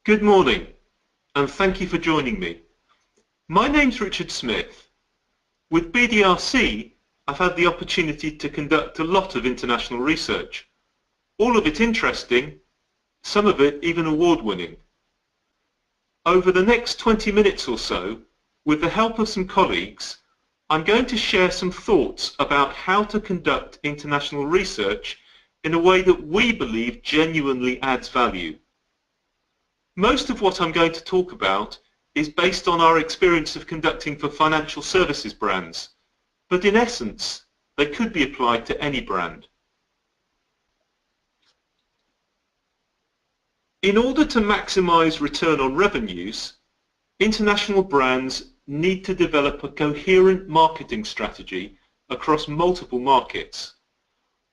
Good morning, and thank you for joining me. My name's Richard Smith. With BDRC, I've had the opportunity to conduct a lot of international research, all of it interesting, some of it even award-winning. Over the next 20 minutes or so, with the help of some colleagues, I'm going to share some thoughts about how to conduct international research in a way that we believe genuinely adds value. Most of what I'm going to talk about is based on our experience of conducting for financial services brands, but in essence, they could be applied to any brand. In order to maximize return on revenues, international brands need to develop a coherent marketing strategy across multiple markets,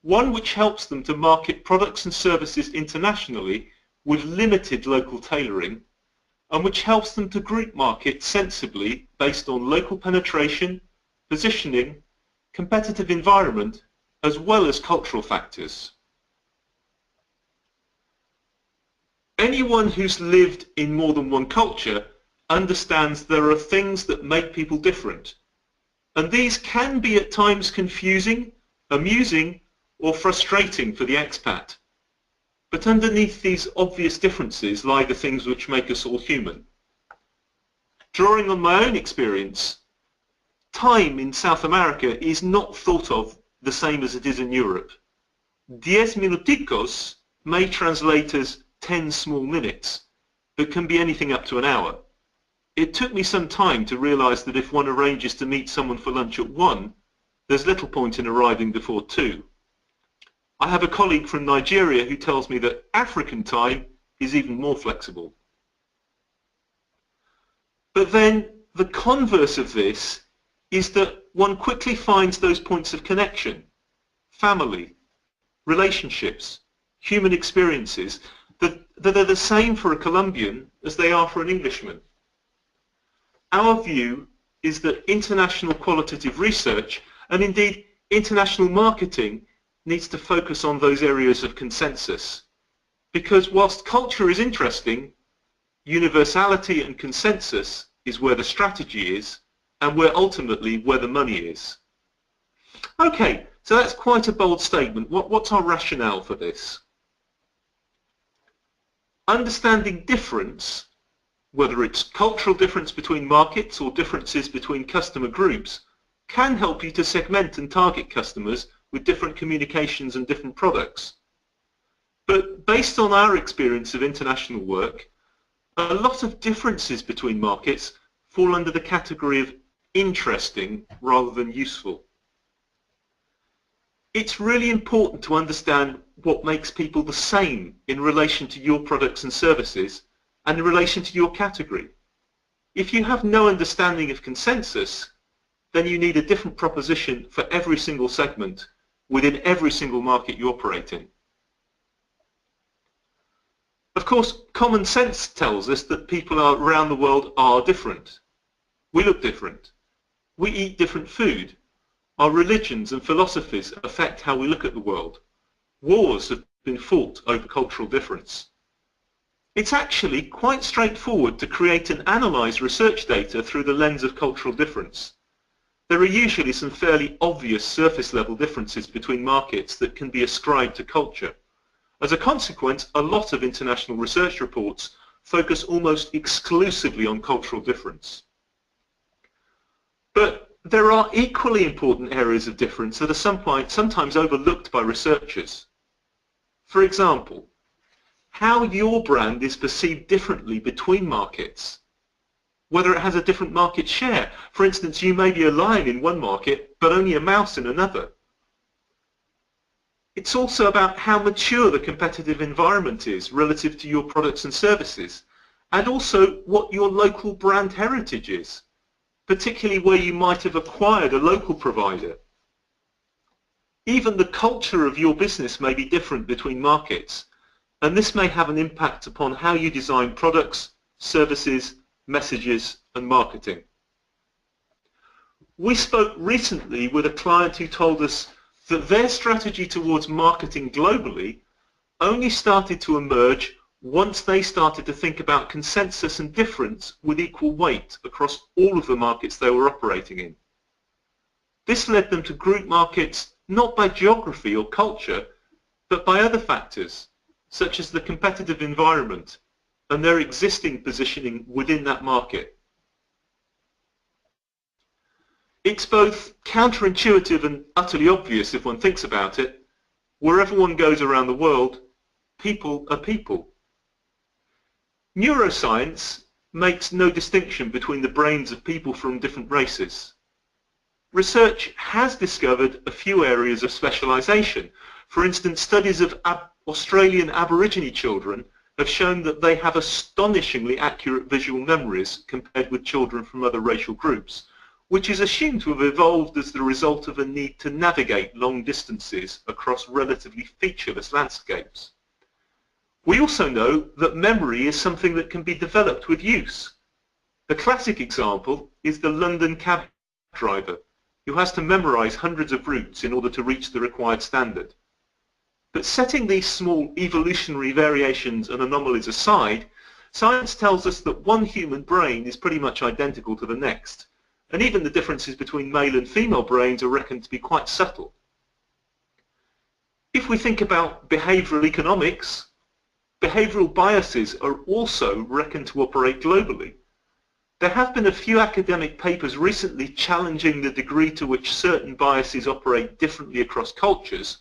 one which helps them to market products and services internationally with limited local tailoring, and which helps them to group market sensibly based on local penetration, positioning, competitive environment, as well as cultural factors. Anyone who's lived in more than one culture understands there are things that make people different, and these can be at times confusing, amusing, or frustrating for the expat. But underneath these obvious differences lie the things which make us all human. Drawing on my own experience, time in South America is not thought of the same as it is in Europe. 10 minuticos may translate as 10 small minutes, but can be anything up to an hour. It took me some time to realize that if one arranges to meet someone for lunch at 1, there's little point in arriving before 2. I have a colleague from Nigeria who tells me that African time is even more flexible. But then the converse of this is that one quickly finds those points of connection, family, relationships, human experiences, that are the same for a Colombian as they are for an Englishman. Our view is that international qualitative research, and indeed international marketing, needs to focus on those areas of consensus. Because whilst culture is interesting, universality and consensus is where the strategy is, and where ultimately where the money is. Okay, so that's quite a bold statement. What's our rationale for this? Understanding difference, whether it's cultural difference between markets or differences between customer groups, can help you to segment and target customers with different communications and different products. But based on our experience of international work, a lot of differences between markets fall under the category of interesting rather than useful. It's really important to understand what makes people the same in relation to your products and services and in relation to your category. If you have no understanding of consensus, then you need a different proposition for every single segment within every single market you operate in. Of course, common sense tells us that people around the world are different. We look different. We eat different food. Our religions and philosophies affect how we look at the world. Wars have been fought over cultural difference. It's actually quite straightforward to create and analyze research data through the lens of cultural difference. There are usually some fairly obvious surface level differences between markets that can be ascribed to culture. As a consequence, a lot of international research reports focus almost exclusively on cultural difference. But there are equally important areas of difference that are sometimes overlooked by researchers. For example, how your brand is perceived differently between markets. Whether it has a different market share. For instance, you may be a lion in one market, but only a mouse in another. It's also about how mature the competitive environment is relative to your products and services, and also what your local brand heritage is, particularly where you might have acquired a local provider. Even the culture of your business may be different between markets, and this may have an impact upon how you design products, services, messages and marketing. We spoke recently with a client who told us that their strategy towards marketing globally only started to emerge once they started to think about consensus and difference with equal weight across all of the markets they were operating in. This led them to group markets not by geography or culture, but by other factors, such as the competitive environment and their existing positioning within that market. It's both counterintuitive and utterly obvious if one thinks about it. Wherever one goes around the world, people are people. Neuroscience makes no distinction between the brains of people from different races. Research has discovered a few areas of specialization. For instance, studies of Australian Aborigine children have shown that they have astonishingly accurate visual memories compared with children from other racial groups, which is assumed to have evolved as the result of a need to navigate long distances across relatively featureless landscapes. We also know that memory is something that can be developed with use. A classic example is the London cab driver, who has to memorize hundreds of routes in order to reach the required standard. But setting these small evolutionary variations and anomalies aside, science tells us that one human brain is pretty much identical to the next, and even the differences between male and female brains are reckoned to be quite subtle. If we think about behavioral economics, behavioral biases are also reckoned to operate globally. There have been a few academic papers recently challenging the degree to which certain biases operate differently across cultures,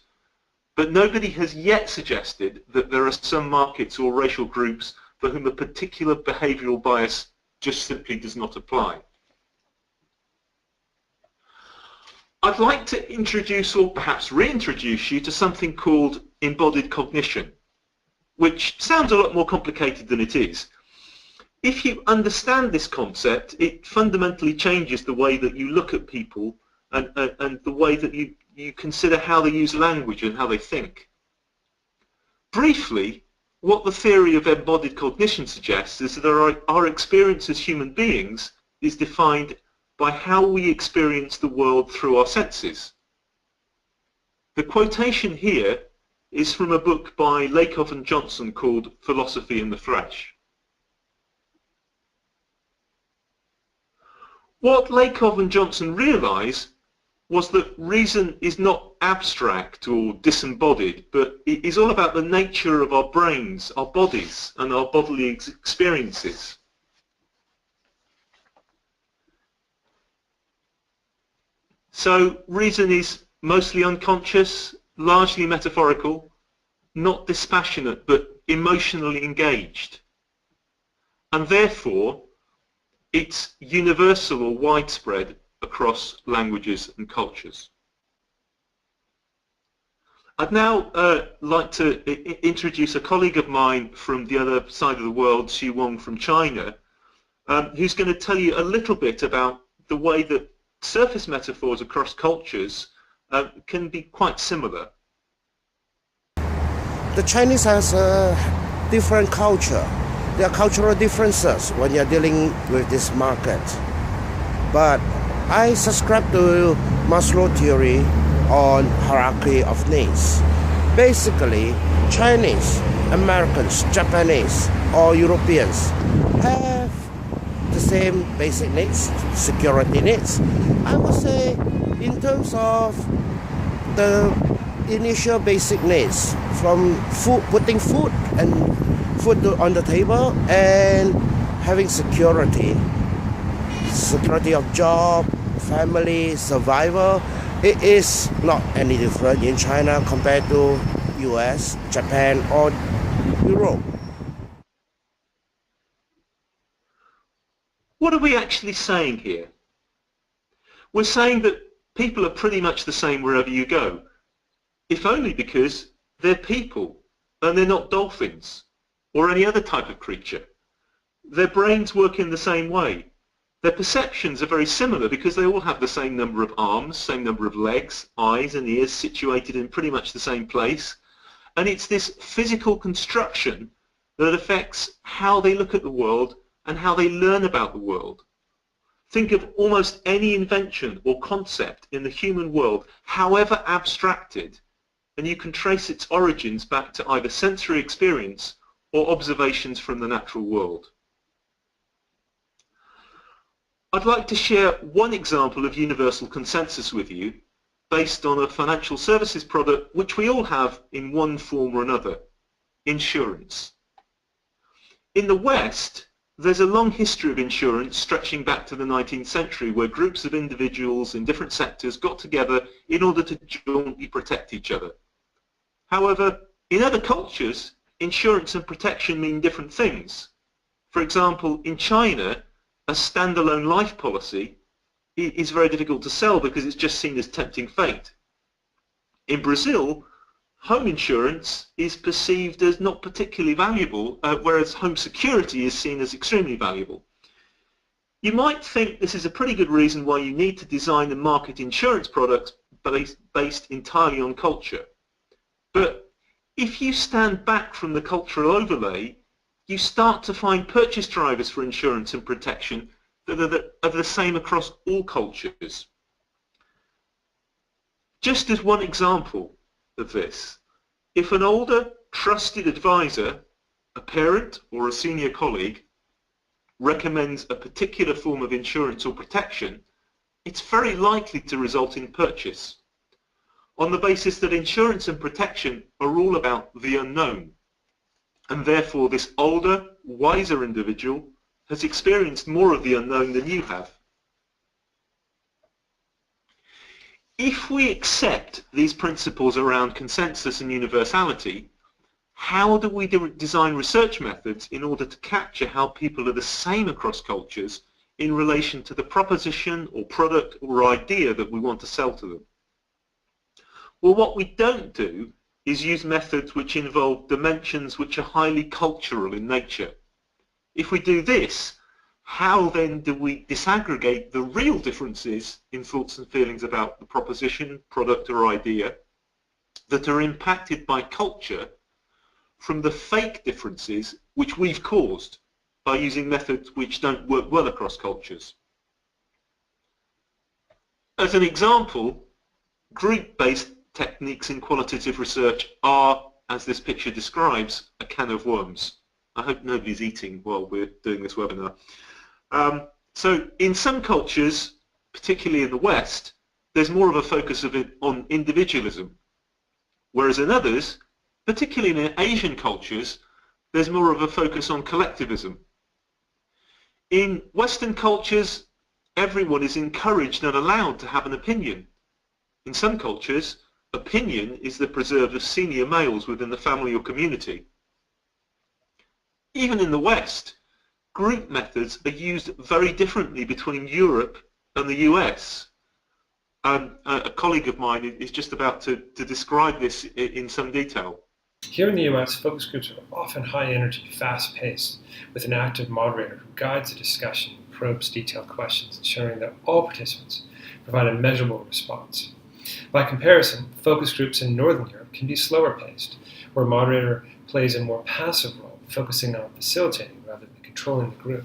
but nobody has yet suggested that there are some markets or racial groups for whom a particular behavioral bias just simply does not apply. I'd like to introduce, or perhaps reintroduce you to something called embodied cognition, which sounds a lot more complicated than it is. If you understand this concept, it fundamentally changes the way that you look at people and the way that you consider how they use language and how they think. Briefly, what the theory of embodied cognition suggests is that our experience as human beings is defined by how we experience the world through our senses. The quotation here is from a book by Lakoff and Johnson called Philosophy in the Flesh. What Lakoff and Johnson realised was that reason is not abstract or disembodied, but it is all about the nature of our brains, our bodies, and our bodily experiences. So reason is mostly unconscious, largely metaphorical, not dispassionate, but emotionally engaged. And therefore, it's universal or widespread across languages and cultures. I'd now like to introduce a colleague of mine from the other side of the world, Xu Wong from China, who's going to tell you a little bit about the way that surface metaphors across cultures can be quite similar. The Chinese has a different culture. There are cultural differences when you're dealing with this market. But I subscribe to Maslow's theory on hierarchy of needs. Basically, Chinese, Americans, Japanese, or Europeans have the same basic needs, security needs. I would say in terms of the initial basic needs, from food, putting food on the table and having security of job, family, survival, it is not any different in China compared to US, Japan, or Europe. What are we actually saying here? We're saying that people are pretty much the same wherever you go, if only because they're people and they're not dolphins or any other type of creature. Their brains work in the same way. Their perceptions are very similar because they all have the same number of arms, same number of legs, eyes and ears situated in pretty much the same place. And it's this physical construction that affects how they look at the world and how they learn about the world. Think of almost any invention or concept in the human world, however abstracted, and you can trace its origins back to either sensory experience or observations from the natural world. I'd like to share one example of universal consensus with you based on a financial services product which we all have in one form or another: insurance. In the West, there's a long history of insurance stretching back to the 19th century, where groups of individuals in different sectors got together in order to jointly protect each other. However, in other cultures, insurance and protection mean different things. For example, in China, a standalone life policy is very difficult to sell because it's just seen as tempting fate. In Brazil, home insurance is perceived as not particularly valuable, whereas home security is seen as extremely valuable. You might think this is a pretty good reason why you need to design and market insurance products based entirely on culture. But if you stand back from the cultural overlay, you start to find purchase drivers for insurance and protection that are the same across all cultures. Just as one example of this, if an older, trusted advisor, a parent or a senior colleague, recommends a particular form of insurance or protection, it's very likely to result in purchase, on the basis that insurance and protection are all about the unknown, and therefore this older, wiser individual has experienced more of the unknown than you have. If we accept these principles around consensus and universality, how do we design research methods in order to capture how people are the same across cultures in relation to the proposition or product or idea that we want to sell to them? Well, what we don't do is use methods which involve dimensions which are highly cultural in nature. If we do this, how then do we disaggregate the real differences in thoughts and feelings about the proposition, product or idea that are impacted by culture from the fake differences which we've caused by using methods which don't work well across cultures? As an example, group-based techniques in qualitative research are, as this picture describes, a can of worms. I hope nobody's eating while we're doing this webinar. So in some cultures, particularly in the West, there's more of a focus on individualism, whereas in others, particularly in Asian cultures, there's more of a focus on collectivism. In Western cultures, everyone is encouraged and allowed to have an opinion. In some cultures, opinion is the preserve of senior males within the family or community. Even in the West, group methods are used very differently between Europe and the US. A colleague of mine is just about to describe this in some detail. Here in the US, focus groups are often high energy, fast paced, with an active moderator who guides the discussion and probes detailed questions, ensuring that all participants provide a measurable response. By comparison, focus groups in Northern Europe can be slower paced, where a moderator plays a more passive role, focusing on facilitating rather than controlling the group.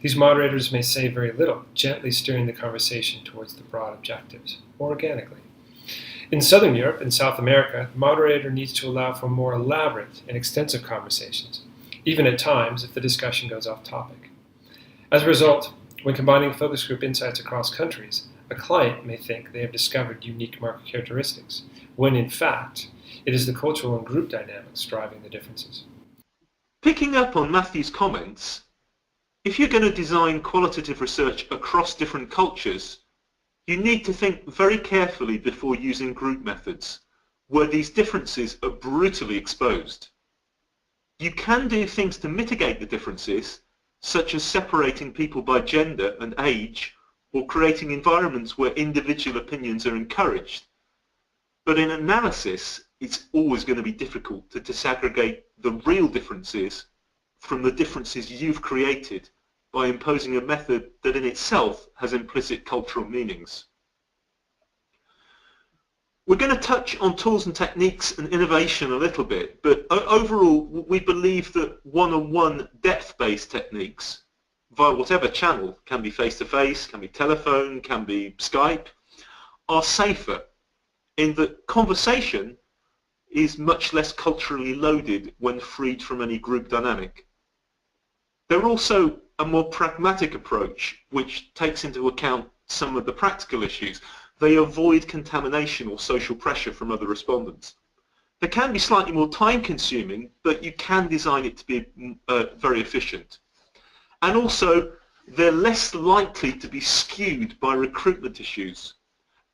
These moderators may say very little, gently steering the conversation towards the broad objectives, or organically. In Southern Europe and South America, the moderator needs to allow for more elaborate and extensive conversations, even at times if the discussion goes off topic. As a result, when combining focus group insights across countries, a client may think they have discovered unique market characteristics, when in fact, it is the cultural and group dynamics driving the differences. Picking up on Matthew's comments, if you're going to design qualitative research across different cultures, you need to think very carefully before using group methods, where these differences are brutally exposed. You can do things to mitigate the differences, such as separating people by gender and age, or creating environments where individual opinions are encouraged. But in analysis, it's always going to be difficult to disaggregate the real differences from the differences you've created by imposing a method that in itself has implicit cultural meanings. We're going to touch on tools and techniques and innovation a little bit, but overall we believe that one-on-one depth-based techniques via whatever channel, can be face-to-face, can be telephone, can be Skype, are safer in that conversation is much less culturally loaded when freed from any group dynamic. They're also a more pragmatic approach which takes into account some of the practical issues. They avoid contamination or social pressure from other respondents. They can be slightly more time consuming, but you can design it to be very efficient. And also, they're less likely to be skewed by recruitment issues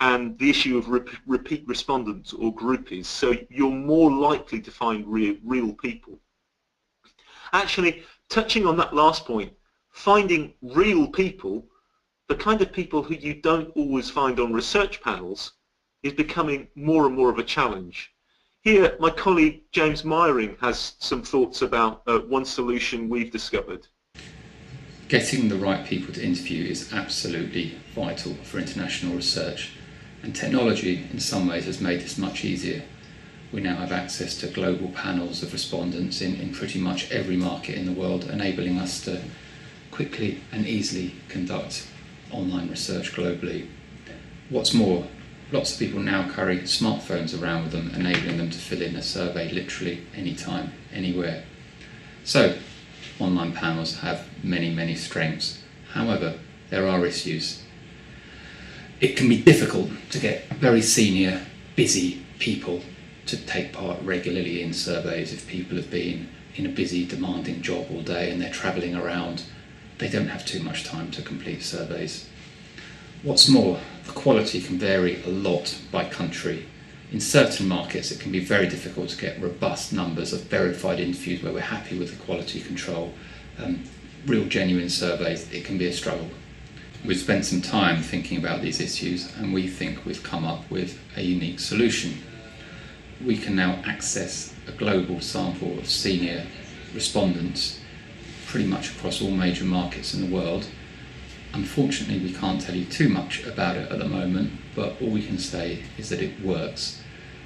and the issue of repeat respondents or groupies, so you're more likely to find real people. Actually, touching on that last point, finding real people, the kind of people who you don't always find on research panels, is becoming more and more of a challenge. Here, my colleague James Myring has some thoughts about one solution we've discovered. Getting the right people to interview is absolutely vital for international research, and technology in some ways has made this much easier. We now have access to global panels of respondents in pretty much every market in the world, enabling us to quickly and easily conduct online research globally. What's more, lots of people now carry smartphones around with them, enabling them to fill in a survey literally anytime, anywhere. So, online panels have many strengths. However, there are issues. It can be difficult to get very senior, busy people to take part regularly in surveys. If people have been in a busy, demanding job all day and they're travelling around, they don't have too much time to complete surveys. What's more, the quality can vary a lot by country. In certain markets it can be very difficult to get robust numbers of verified interviews where we're happy with the quality control. Real genuine surveys, it can be a struggle. We've spent some time thinking about these issues and we think we've come up with a unique solution. We can now access a global sample of senior respondents pretty much across all major markets in the world. Unfortunately, we can't tell you too much about it at the moment, but all we can say is that it works.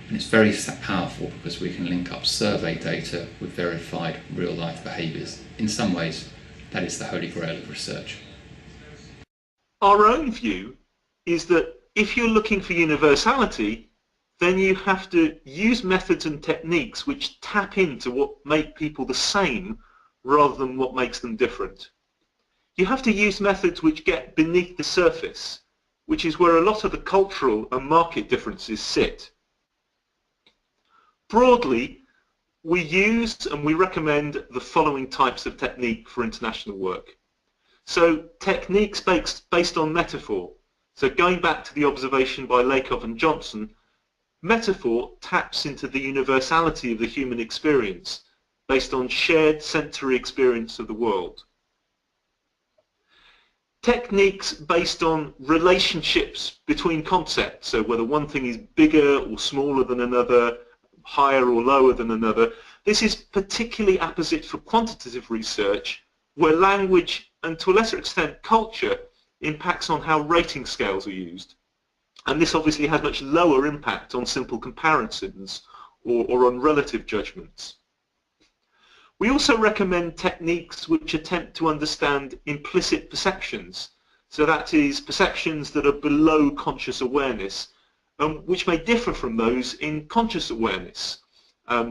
And it's very powerful because we can link up survey data with verified real-life behaviours. In some ways, that is the holy grail of research. Our own view is that if you're looking for universality, then you have to use methods and techniques which tap into what make people the same rather than what makes them different. You have to use methods which get beneath the surface, which is where a lot of the cultural and market differences sit. Broadly, we use and we recommend the following types of technique for international work. So techniques based on metaphor. So going back to the observation by Lakoff and Johnson, metaphor taps into the universality of the human experience based on shared sensory experience of the world. Techniques based on relationships between concepts, so whether one thing is bigger or smaller than another, higher or lower than another. This is particularly apposite for quantitative research, where language and to a lesser extent culture impacts on how rating scales are used. And this obviously has much lower impact on simple comparisons or on relative judgments. We also recommend techniques which attempt to understand implicit perceptions, so that is perceptions that are below conscious awareness, which may differ from those in conscious awareness.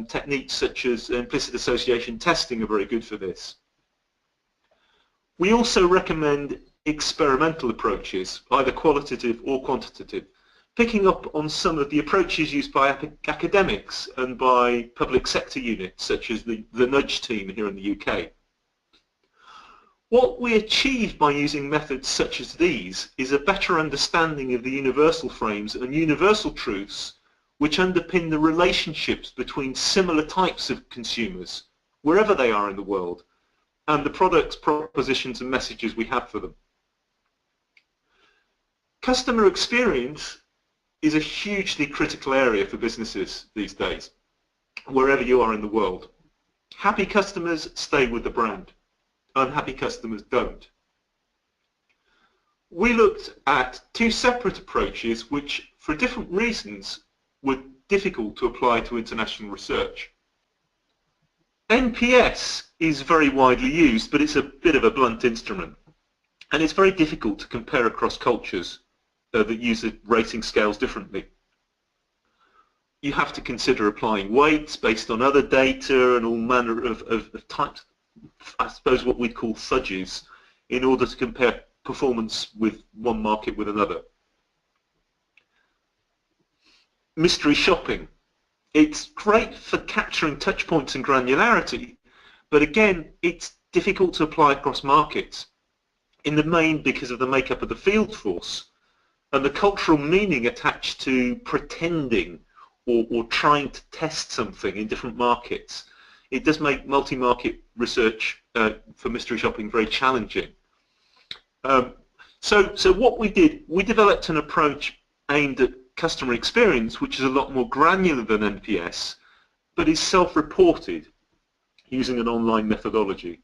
Techniques such as implicit association testing are very good for this. We also recommend experimental approaches, either qualitative or quantitative, picking up on some of the approaches used by academics and by public sector units such as the Nudge team here in the UK. What we achieve by using methods such as these is a better understanding of the universal frames and universal truths which underpin the relationships between similar types of consumers, wherever they are in the world, and the products, propositions and messages we have for them. Customer experience is a hugely critical area for businesses these days, wherever you are in the world. Happy customers stay with the brand. Unhappy customers don't. We looked at two separate approaches which, for different reasons, were difficult to apply to international research. NPS is very widely used, but it's a bit of a blunt instrument, and it's very difficult to compare across cultures that use the rating scales differently. you have to consider applying weights based on other data and all manner of types, I suppose what we'd call fudges, in order to compare performance with one market with another. Mystery shopping. It's great for capturing touch points and granularity, but again, it's difficult to apply across markets, in the main because of the makeup of the field force and the cultural meaning attached to pretending or trying to test something in different markets. It does make multi-market research for mystery shopping very challenging. So what we did, we developed an approach aimed at customer experience, which is a lot more granular than NPS, but is self-reported using an online methodology.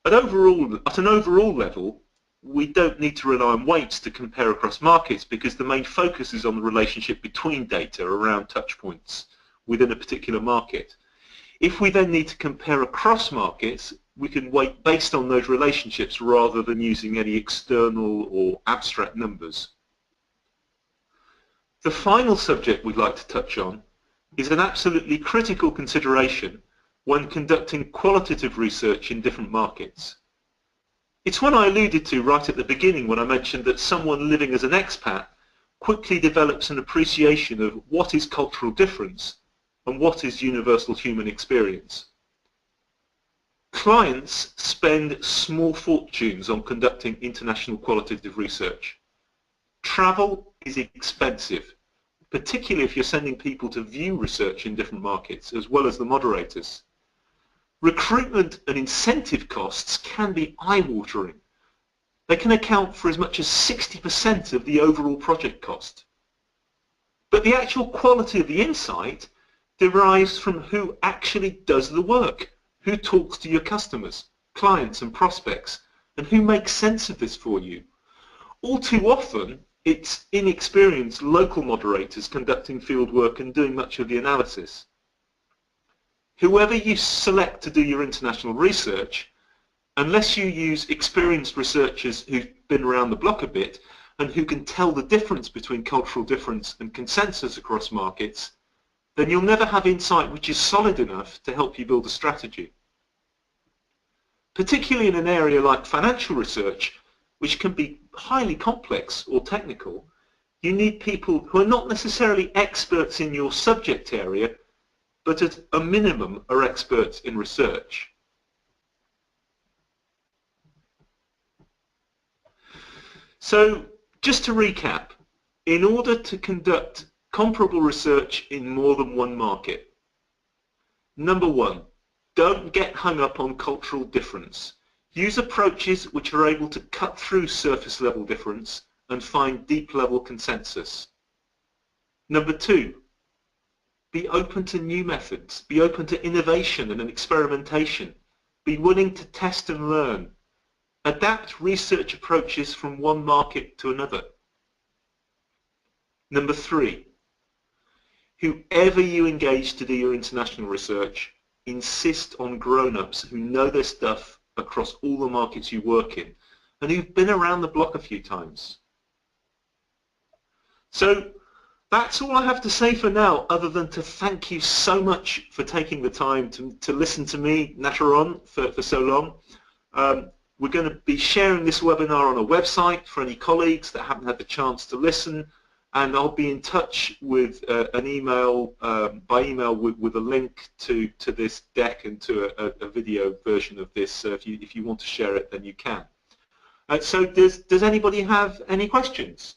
At an overall level, we don't need to rely on weights to compare across markets because the main focus is on the relationship between data around touch points within a particular market. If we then need to compare across markets, we can weight based on those relationships rather than using any external or abstract numbers. The final subject we'd like to touch on is an absolutely critical consideration when conducting qualitative research in different markets. It's one I alluded to right at the beginning when I mentioned that someone living as an expat quickly develops an appreciation of what is cultural difference and what is universal human experience. Clients spend small fortunes on conducting international qualitative research. Travel is expensive, particularly if you're sending people to view research in different markets, as well as the moderators. Recruitment and incentive costs can be eye-watering. They can account for as much as 60% of the overall project cost. But the actual quality of the insight derives from who actually does the work, who talks to your customers, clients and prospects, and who makes sense of this for you. All too often, it's inexperienced local moderators conducting field work and doing much of the analysis. Whoever you select to do your international research, unless you use experienced researchers who've been around the block a bit and who can tell the difference between cultural difference and consensus across markets, then you'll never have insight which is solid enough to help you build a strategy. Particularly in an area like financial research, which can be highly complex or technical, you need people who are not necessarily experts in your subject area, but at a minimum are experts in research. So, just to recap, in order to conduct comparable research in more than one market, number one, don't get hung up on cultural difference. Use approaches which are able to cut through surface level difference and find deep level consensus. Number two, be open to new methods, be open to innovation and experimentation, be willing to test and learn, adapt research approaches from one market to another. Number three, whoever you engage to do your international research, insist on grown-ups who know their stuff across all the markets you work in and who've been around the block a few times. So that's all I have to say for now, other than to thank you so much for taking the time to listen to me natter on for so long. We're going to be sharing this webinar on a website for any colleagues that haven't had the chance to listen, and I'll be in touch with an email, by email with a link to this deck and to a video version of this. If you want to share it, then you can. So does anybody have any questions?